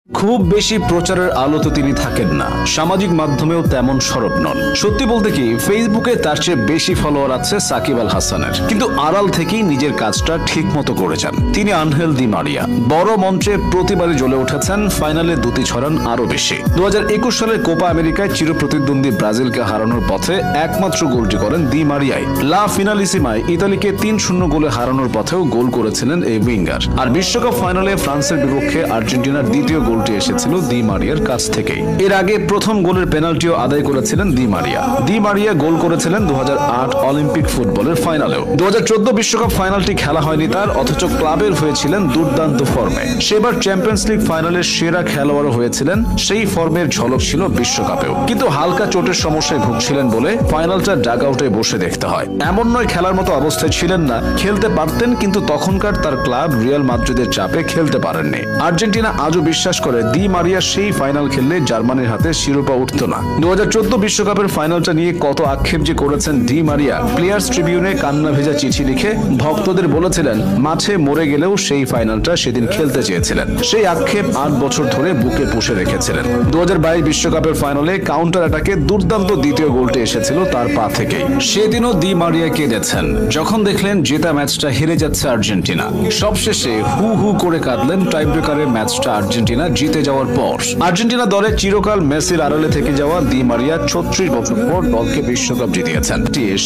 খুব বেশি প্রচারের আলোতে তিনি থাকেন না, সামাজিক মাধ্যমেও তেমন সরব নন। সত্যি বলতে কি, ফেসবুকে তার চেয়ে বেশি ফলোয়ার আছে সাকিব আল হাসানের, কিন্তু আড়াল থেকেই নিজের কাজটা ঠিক মতো করে যান। তিনি আনহেল দি মারিয়া। বড় মঞ্চে প্রতিবারই জ্বলে উঠেছেন, ফাইনালে দুটি ছড়ান আরো বেশি। 2021 সালের কোপা আমেরিকায় চিরপ্রতিদ্বন্দ্বী ব্রাজিলকে হারানোর পথে একমাত্র গোলটি করেন দি মারিয়াই। লা ফিনালিসিমায় ইতালিকে 3-0 গোলে হারানোর পথেও গোল করেছিলেন এই উইঙ্গার। আর বিশ্বকাপ ফাইনালে ফ্রান্সের বিপক্ষে আর্জেন্টিনার দ্বিতীয় গোলটি এসেছিল দি মারিয়ার কাছ থেকেই। এর আগে প্রথম গোলের পেনাল্টিও আদায় করেছিলেন দি মারিয়া। দি মারিয়া গোল করেছিলেন 2008 অলিম্পিক ফুটবলের ফাইনালেও। 2014 বিশ্বকাপ ফাইনালটি খেলা হয়নি তার, অথচ ক্লাবের হয়েছিলেন দুর্দান্ত ফর্মে। সেবার চ্যাম্পিয়ন্স লিগ ফাইনালের সেরা খেলোয়াড় হয়েছিলেন, সেই ফর্মের ঝলক ছিল বিশ্বকাপেও। কিন্তু হালকা চোটের সমস্যায় ভুগছিলেন বলে ফাইনালটা ডাগ আউটে বসে দেখতে হয়। এমন নয় খেলার মতো অবস্থায় ছিলেন না, খেলতে পারতেন, কিন্তু তখনকার তার ক্লাব রিয়াল মাদ্রিদের চাপে খেলতে পারেননি। আর্জেন্টিনা আজও বিশ্বাস করে দি মারিয়া সেই ফাইনাল খেললে জার্মানির হাতে শিরোপা উঠত না। 2014 বিশ্বকাপের ফাইনালটা নিয়ে কত আক্ষেপ যে করেছেন দি মারিয়া। প্লেয়ার্স ট্রিবিউনে কান্না ভেজা চিঠি লিখে ভক্তদের বলেছিলেন, মাঠে মরে গেলেও সেই ফাইনালটা সেদিন খেলতে চেয়েছিলেন। সেই আক্ষেপ 8 বছর ধরে বুকে পুষে রেখেছিলেন। 2022 বিশ্বকাপের ফাইনালে কাউন্টার অ্যাটাকে দুর্দান্ত দ্বিতীয় গোলটি এসেছিল তার পা থেকেই। সেদিনও দি মারিয়া কেঁদেছেন যখন দেখলেন জেতা ম্যাচটা হেরে যাচ্ছে আর্জেন্টিনা। সবশেষে হু হু করে কাঁদলেন টাইব্রেকারে ম্যাচটা আর্জেন্টিনা জিতে যাওয়ার পর। আর্জেন্টিনা দলে চিরকাল মেসির আড়ালে থেকে যাওয়া দি মারিয়া 36 বছর পর দলকে বিশ্বকাপ জিতিয়েছেন।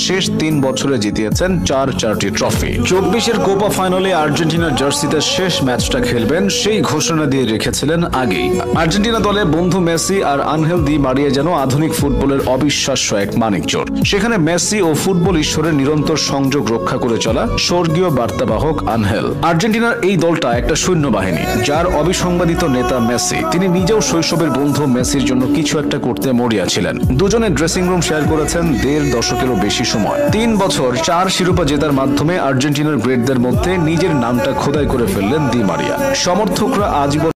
শেষ 3 বছরে জিতিয়েছেন 4টি ট্রফি। 24-এর কোপা ফাইনালে আর্জেন্টিনার জার্সিতে শেষ ম্যাচটা খেলবেন সেই ঘোষণা দিয়ে রেখেছিলেন আগেই। আর্জেন্টিনা দলে বন্ধু মেসি আর আনহেল দি মারিয়া যেন আধুনিক ফুটবলের অবিশ্বাস্য এক মানিকজোড়। সেখানে মেসি ও ফুটবল ঈশ্বরের নিরন্তর সংযোগ রক্ষা করে চলা স্বর্গীয় বার্তাবাহক আনহেল। আর্জেন্টিনার এই দলটা একটা সৈন্যবাহিনী, যার অবিসংবাদিত নেতা মেসি। তিনি নিজেও শৈশবের বন্ধু মেসির জন্য কিছু একটা করতে মরিয়া ছিলেন। দুজনে ড্রেসিং রুম শেয়ার করেছেন 1.5 দশকেরও বেশি সময়। 3 বছর 4 শিরোপা জেতার মাধ্যমে আর্জেন্টিনার গ্রেটদের মধ্যে নিজের নামটা খোদাই করে ফেললেন দি মারিয়া। সমর্থকরা আজীবন